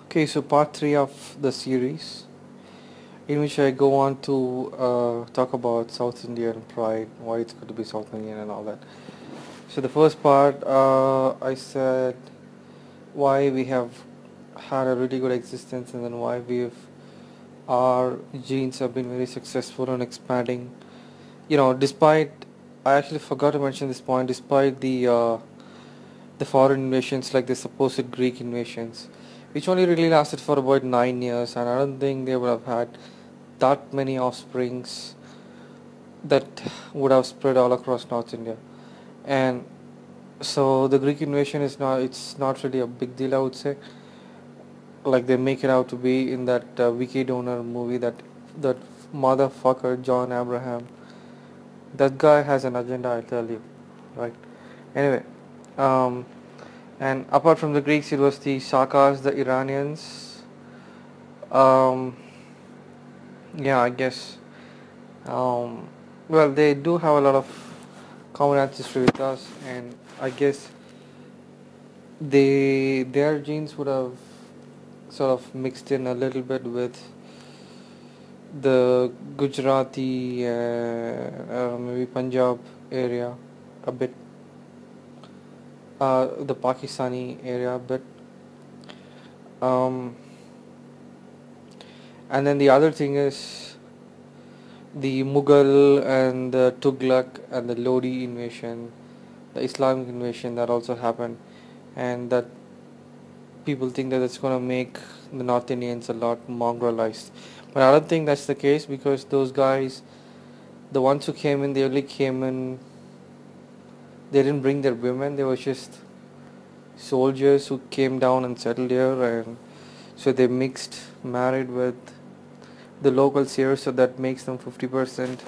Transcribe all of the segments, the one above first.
Okay, so part 3 of the series, in which I go on to talk about South Indian pride, why it's good to be South Indian and all that. So the first part, I said why we have had a really good existence, and then why our genes have been very successful in expanding. Despite, I actually forgot to mention this point, despite the foreign invasions like the supposed Greek invasions, which only really lasted for about 9 years, and I don't think they would have had that many offsprings that would have spread all across North India. And so the Greek invasion it's not really a big deal, I would say, like they make it out to be in that Wiki Donor movie, that motherfucker John Abraham. That guy has an agenda, I tell you, right? Anyway, um, and apart from the Greeks, it was the Sakas, the Iranians. Um, yeah, I guess. Um, well, they do have a lot of common ancestry with us, and I guess their genes would have sort of mixed in a little bit with the Gujarati, maybe Punjab area, a bit, the Pakistani area a bit. Um, and then the other thing is the Mughal and the Tughlaq and the Lodi invasion, the Islamic invasion that also happened, and that people think that it's going to make the North Indians a lot mongrelized. But I don't think that's the case, because those guys, the ones who came in, they only came in, they didn't bring their women, they were just soldiers who came down and settled here, and so they mixed, married with the locals here, so that makes them 50%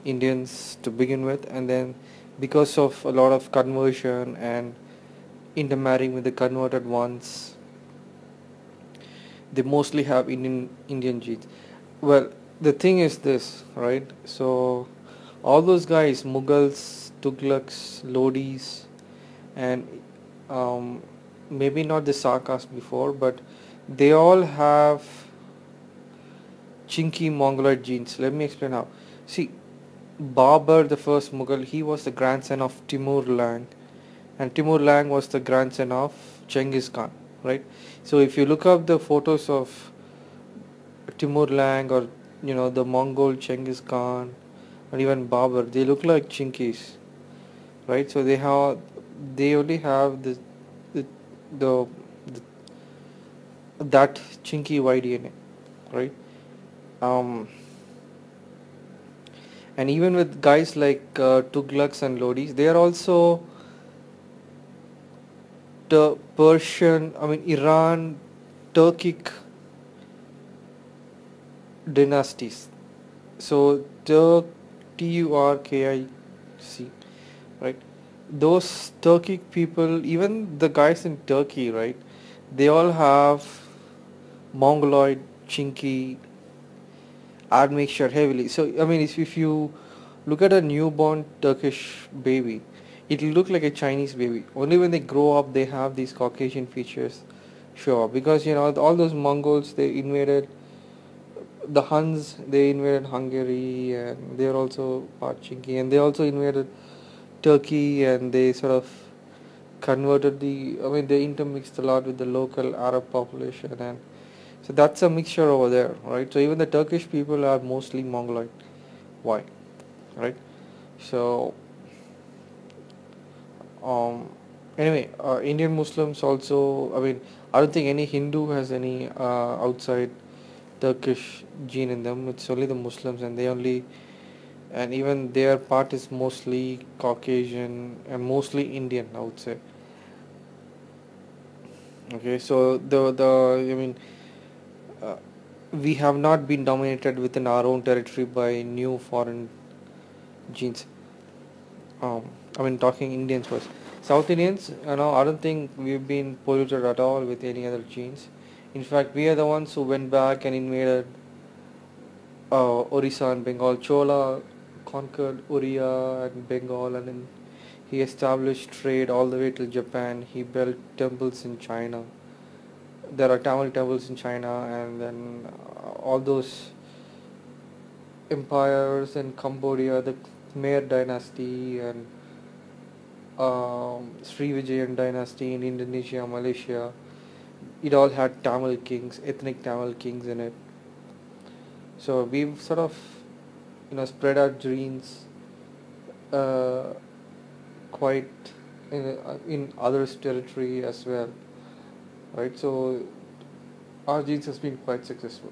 Indians to begin with, and then because of a lot of conversion and intermarrying with the converted ones, they mostly have Indian genes. Well, the thing is this, right? So all those guys, Mughals, Tughlaqs, Lodis, and um, maybe not the Sakas before, but they all have chinky Mongoloid genes. Let me explain how. See, Babur, the first Mughal, he was the grandson of Timur Lang, and Timur Lang was the grandson of Genghis Khan, right? So if you look up the photos of Timur Lang, or the Mongol Genghis Khan, or even Babur, they look like Chinkies, right? So they only have the, the, that Chinky YDNA, right? Um, and even with guys like Tughlaqs and Lodis, they are also the Persian, I mean Iran, Turkic dynasties. So Turkic, right? Those Turkic people, even the guys in Turkey, right? They all have Mongoloid, Chinky admixture heavily. So I mean, if you look at a newborn Turkish baby, it'll look like a Chinese baby. Only when they grow up, they have these Caucasian features show up, because all those Mongols, they invaded the Huns, they invaded Hungary, and they're also part Chinky, and they also invaded Turkey, and they sort of converted they intermixed a lot with the local Arab population, and so that's a mixture over there, right? So even the Turkish people are mostly Mongoloid. Why? Right? So, um, anyway, Indian Muslims also, I don't think any Hindu has any outside Turkish gene in them. It's only the Muslims, and even their part is mostly Caucasian and mostly Indian, I would say. Okay, so uh, we have not been dominated within our own territory by new foreign genes. Talking Indians first. South Indians, I don't think we've been polluted at all with any other genes. In fact, we are the ones who went back and invaded Orissa and Bengal. Chola conquered Oriya and Bengal, and then he established trade all the way till Japan. He built temples in China. there are Tamil temples in China, and then all those empires in Cambodia, the Khmer dynasty, and Srivijayan dynasty in Indonesia, Malaysia. It all had Tamil kings, ethnic Tamil kings in it. So we've sort of, spread our genes uh, quite in others' territory as well, right? So our genes has been quite successful.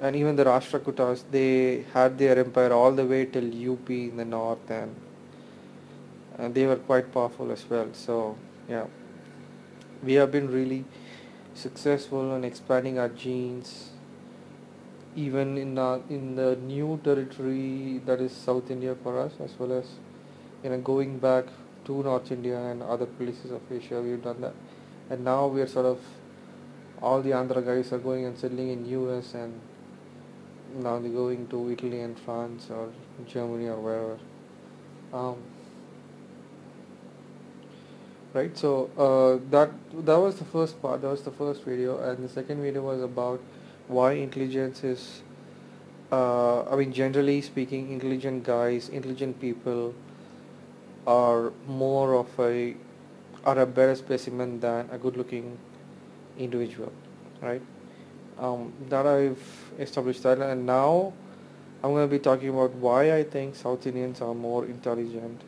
And even the Rashtrakutas, they had their empire all the way till UP in the north, and they were quite powerful as well. So yeah, we have been really successful in expanding our genes, even in the new territory that is South India for us, as well as going back to North India and other places of Asia. We've done that, and now we are sort of, all the Andhra guys are going and settling in US, and now they're going to Italy and France or Germany or wherever. Um, right. So that was the first part. That was the first video, and the second video was about why intelligence is. Generally speaking, intelligent guys, intelligent people are more of are a better specimen than a good-looking individual, right? That I've established that, and now I'm going to be talking about why I think South Indians are more intelligent,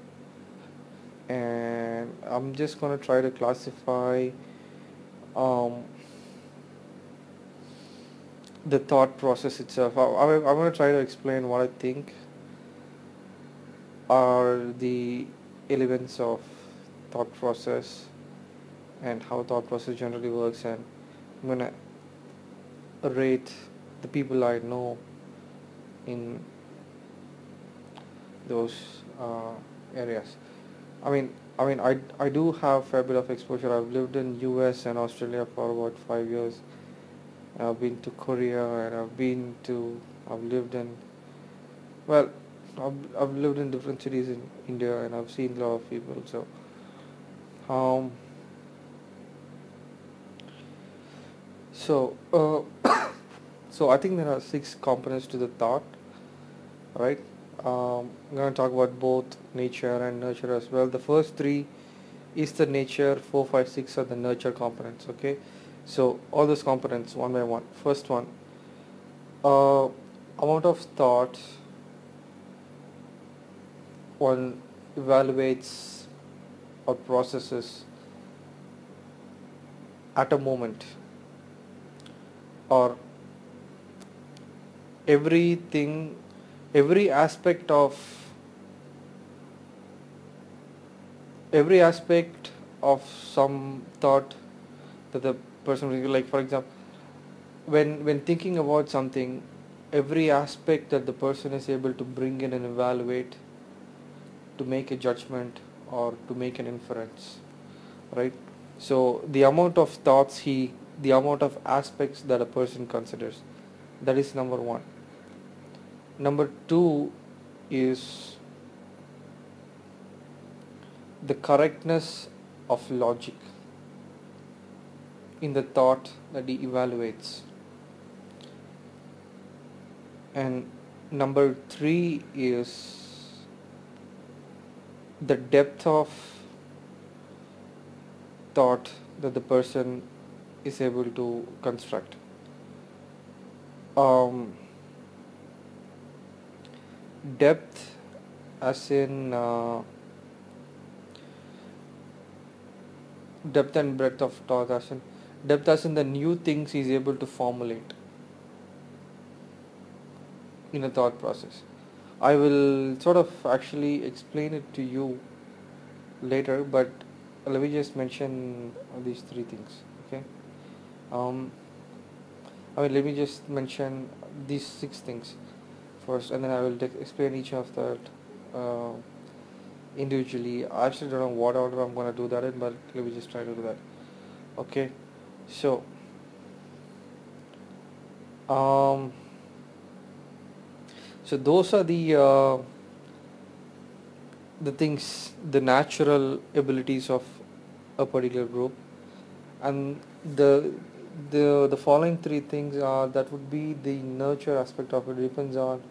and I'm just going to try to classify um, the thought process itself. I'm going to try to explain what I think are the elements of thought process and how thought process generally works, and I'm going to rate the people I know in those areas. I do have a fair bit of exposure. I've lived in US and Australia for about 5 years. I've been to Korea, and I've lived in, well, I've lived in different cities in India, and I've seen a lot of people. Um, so, so I think there are 6 components to the thought, right? I'm going to talk about both nature and nurture as well. The first 3 is the nature, 4, 5, 6 are the nurture components, okay? So all those components one by one. First one, uh, amount of thought one evaluates or processes at a moment, or everything, every aspect of some thought that the person will, like, for example, when thinking about something, every aspect that the person is able to bring in and evaluate to make a judgment or to make an inference, right? So the amount of the amount of aspects that a person considers, that is number 1. Number 2 is the correctness of logic in the thought that he evaluates. And number 3 is the depth of thought that the person is able to construct. Depth as in depth and breadth of thought, as in depth as in the new things he's able to formulate in a thought process. I will sort of actually explain it to you later, but let me just mention these 3 things, okay? Let me just mention these 6 things first, and then I will explain each of that uh, individually. I actually don't know what order I'm going to do that in, but let me just try to do that. Okay, so so those are the things, the natural abilities of a particular group, and the following three things are that would be the nurture aspect of it. Depends on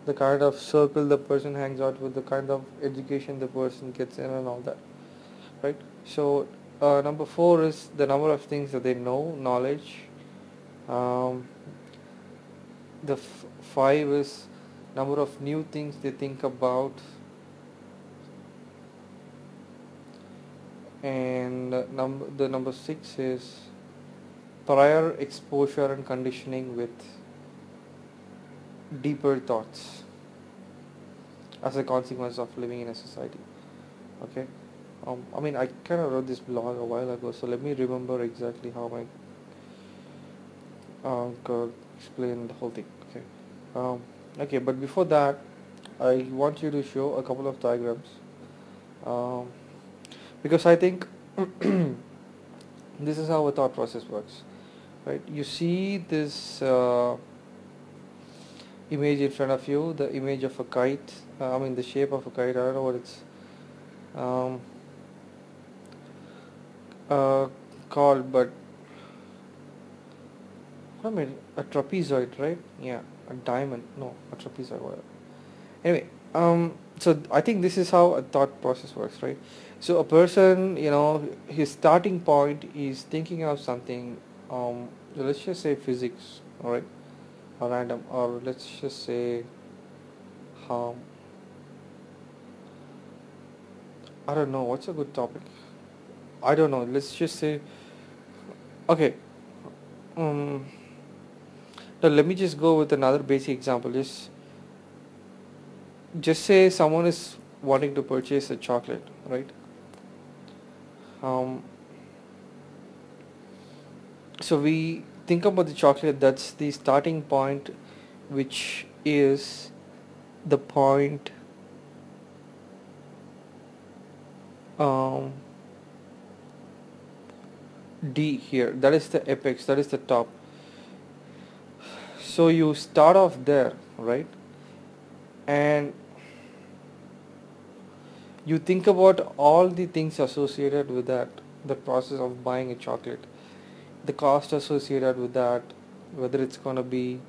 the kind of circle the person hangs out with, the kind of education the person gets in, and all that, right? So number four is the number of things that they know, knowledge. um, the five is number of new things they think about, and the number six is prior exposure and conditioning with deeper thoughts as a consequence of living in a society. Okay. I mean, I kind of wrote this blog a while ago, so let me remember exactly how I could explain the whole thing. Okay. Okay, but before that, I want you to show a couple of diagrams, um, because I think this is how a thought process works, right? You see this image in front of you, the image of a kite. I mean, the shape of a kite. I don't know what it's um, uh, called, but I mean a trapezoid, right? Yeah, a diamond. No, a trapezoid. Whatever. Anyway, so I think this is how a thought process works, right? So a person, his starting point is thinking of something. Let's just say physics, all right, or random, or let's just say, um, I don't know what's a good topic. I don't know. Let's just say, okay. Um, Now let me just go with another basic example. Just say someone is wanting to purchase a chocolate, right? Um, so we think about the chocolate. That's the starting point, which is the point um, D here. That is the apex. That is the top. So you start off there, right? And you think about all the things associated with that, the process of buying a chocolate, the cost associated with that, whether it's going to be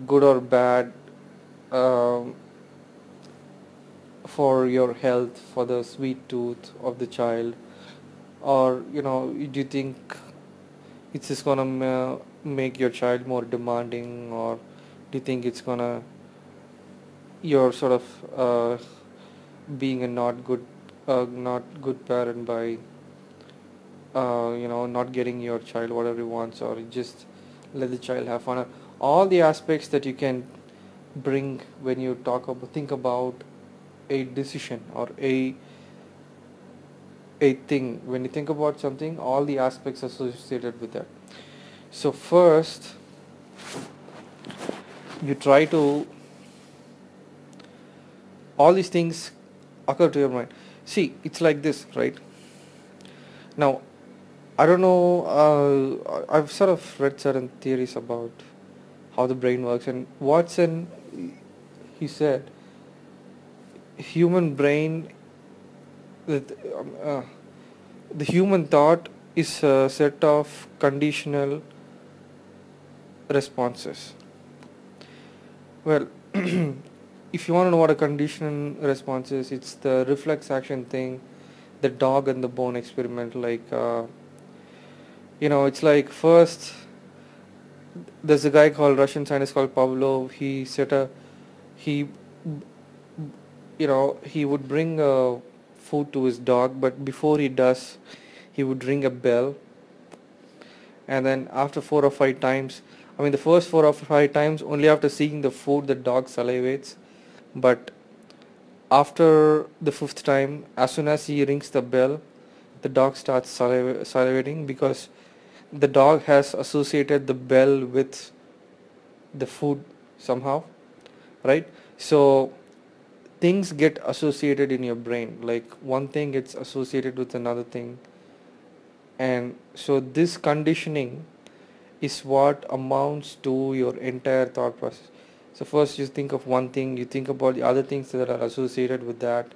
good or bad, um, for your health, for the sweet tooth of the child, or do you think it's just going to make your child more demanding, or do you think it's going to, you're sort of being a not good parent by not getting your child whatever he wants, or you just let the child have fun. All the aspects that you can bring when you think about a decision, or a thing. When you think about something, all the aspects associated with that. So first, you try to, all these things occur to your mind. See, it's like this, right? Now, I don't know, I've sort of read certain theories about how the brain works, and Watson, he said, human brain, that the human thought is a set of conditional responses. Well, if you want to know what a conditional response is, it's the reflex action thing, the dog and the bone experiment. Like, it's like first, there's a guy called Russian scientist called Pavlov. He, he would bring food to his dog, but before he does, he would ring a bell, and then after 4 or 5 times, I mean the first 4 or 5 times, only after seeing the food the dog salivates, but after the fifth time, as soon as he rings the bell, the dog starts salivating, because the dog has associated the bell with the food somehow, right? So things get associated in your brain, like one thing gets associated with another thing, and so this conditioning is what amounts to your entire thought process. So first you think of one thing, you think about the other things that are associated with that,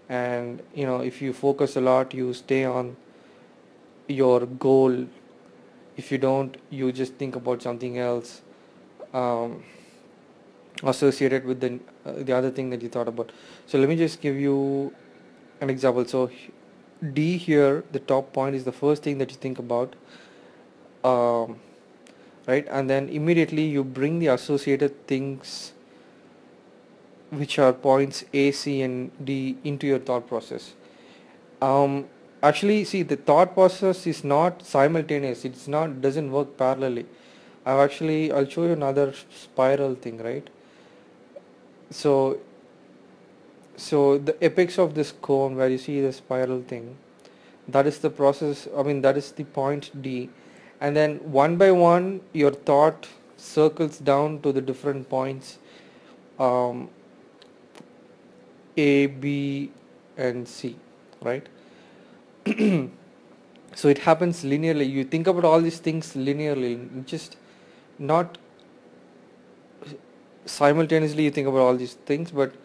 and if you focus a lot, you stay on your goal If you don't, you just think about something else um, associated with the other thing that you thought about. So let me just give you an example. So D here, the top point is the first thing that you think about, um, right? And then immediately you bring the associated things, which are points A, C, and D, into your thought process. Um, Actually, see, the thought process is not simultaneous. It's not doesn't work parallelly. I'll show you another spiral thing, right? So so the apex of this cone where you see the spiral thing, that is the process. I mean, that is the point D, and then one by one, your thought circles down to the different points, um, A, B, and C, right? So it happens linearly. You think about all these things linearly, just not simultaneously. You think about all these things, but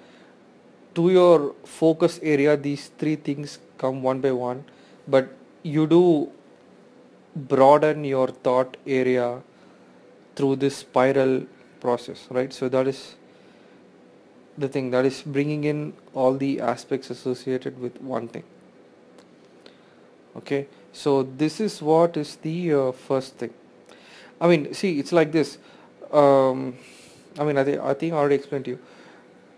to your focus area, these three things come one by one, but you do broaden your thought area through this spiral process, right? So that is the thing, that is bringing in all the aspects associated with one thing. Okay, so this is what is the first thing. I mean, see, it's like this. um, I think I already explained to you.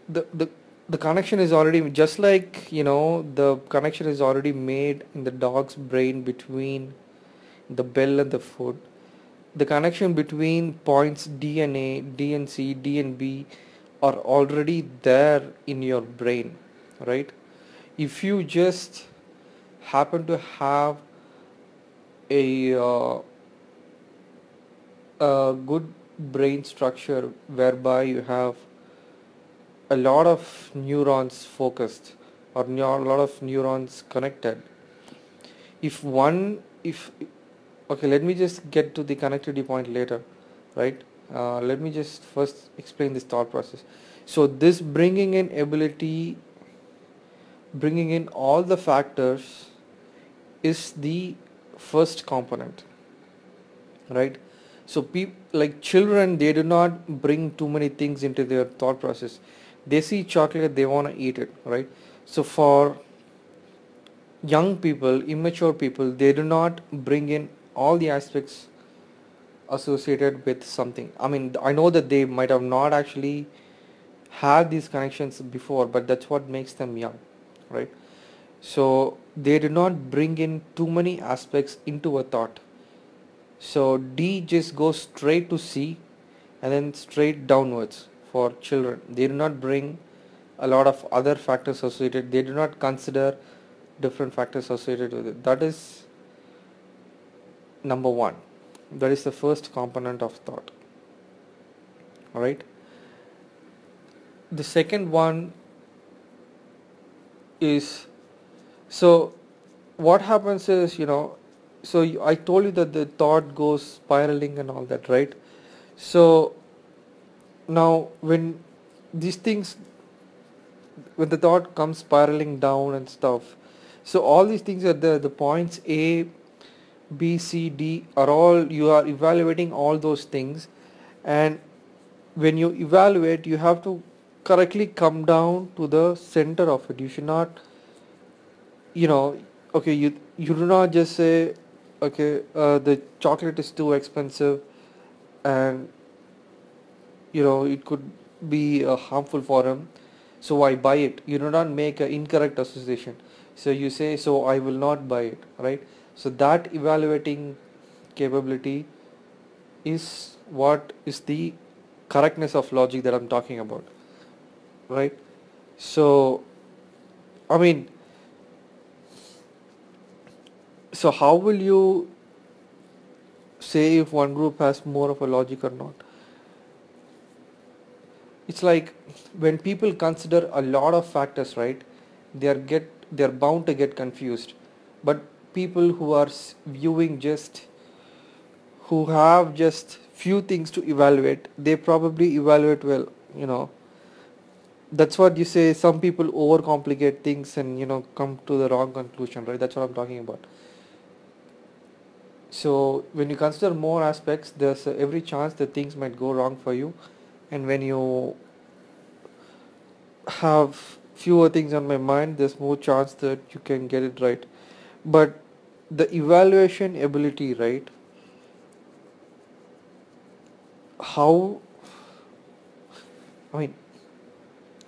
The the the connection is already, just like, the connection is already made in the dog's brain between the bell and the foot. The connection between points D and A, D and C, D and B are already there in your brain, right? If you just happen to have a, a good brain structure whereby you have a lot of neurons focused, or a lot of neurons connected. If one, if Okay, let me just get to the connectivity point later, right? Let me just first explain this thought process. So this bringing in all the factors is the first component, right? So like children, they do not bring too many things into their thought process. They see chocolate, they want to eat it, right? So for young people, immature people, they do not bring in all the aspects associated with something. I mean, I know that they might have not actually had these connections before, but that's what makes them young, right? So they do not bring in too many aspects into a thought. So D just goes straight to C and then straight downwards for children. They do not bring a lot of other factors associated. They do not consider different factors associated with it. That is number one. That is the first component of thought. All right. The second one is, so what happens is, I told you that the thought goes spiraling and all that, right? So now these things when the thought comes spiraling down and stuff, so all these things are there, the points A, B, C, D are all, you are evaluating all those things, and when you evaluate, you have to correctly come down to the center of it. You should not, you know okay, you do not just say, okay, the chocolate is too expensive, and it could be harmful for him, so I buy it. You do not make an incorrect association. So you say, so I will not buy it, right? So that evaluating capability is what is the correctness of logic that I'm talking about, right? So I mean, so how will you say if one group has more of a logic or not? It's like when people consider a lot of factors, right? They're bound to get confused. But people who are viewing just, who have just few things to evaluate, they probably evaluate well. That's what you say. Some people overcomplicate things and come to the wrong conclusion, right? That's what I'm talking about. So when you consider more aspects, there's every chance that things might go wrong for you, and when you have fewer things on my mind, there's more chance that you can get it right. But the evaluation ability, right? How, I mean,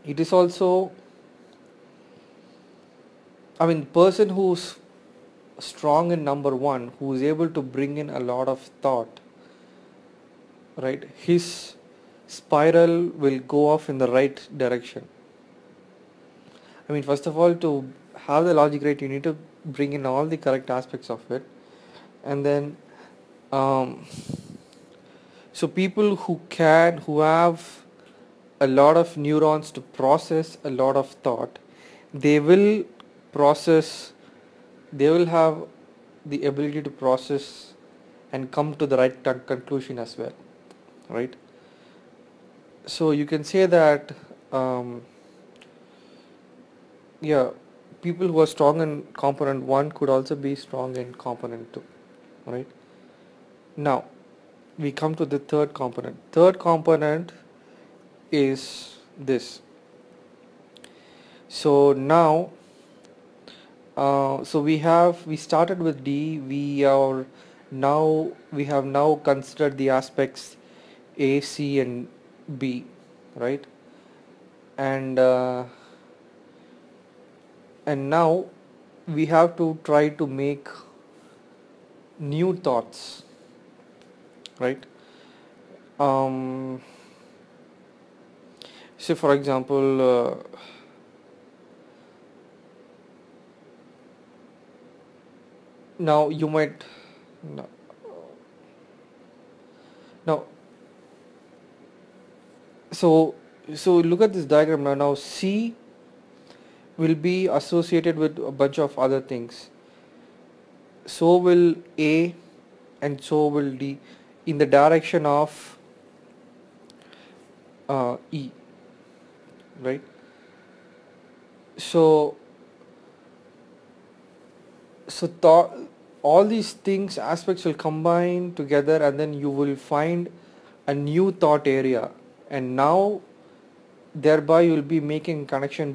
it is also, I mean, person who's strong in number one, who is able to bring in a lot of thought, right? His spiral will go off in the right direction. I mean, first of all, to have the logic right, you need to bring in all the correct aspects of it, and then um, so people who have a lot of neurons to process a lot of thought, they will process, they will have the ability to process and come to the right conclusion as well, right? So you can say that um, yeah, people who are strong in component 1 could also be strong in component 2, right? Now we come to the third component. Third component is this. So now so we started with D. We have now considered the aspects A, C and B, right? And now we have to try to make new thoughts, right? Say for example, now you might no, now so look at this diagram now. Now C will be associated with a bunch of other things. So will A and so will D in the direction of E, right? So all these things aspects will combine together, and then you will find a new thought area, and now thereby you will be making connection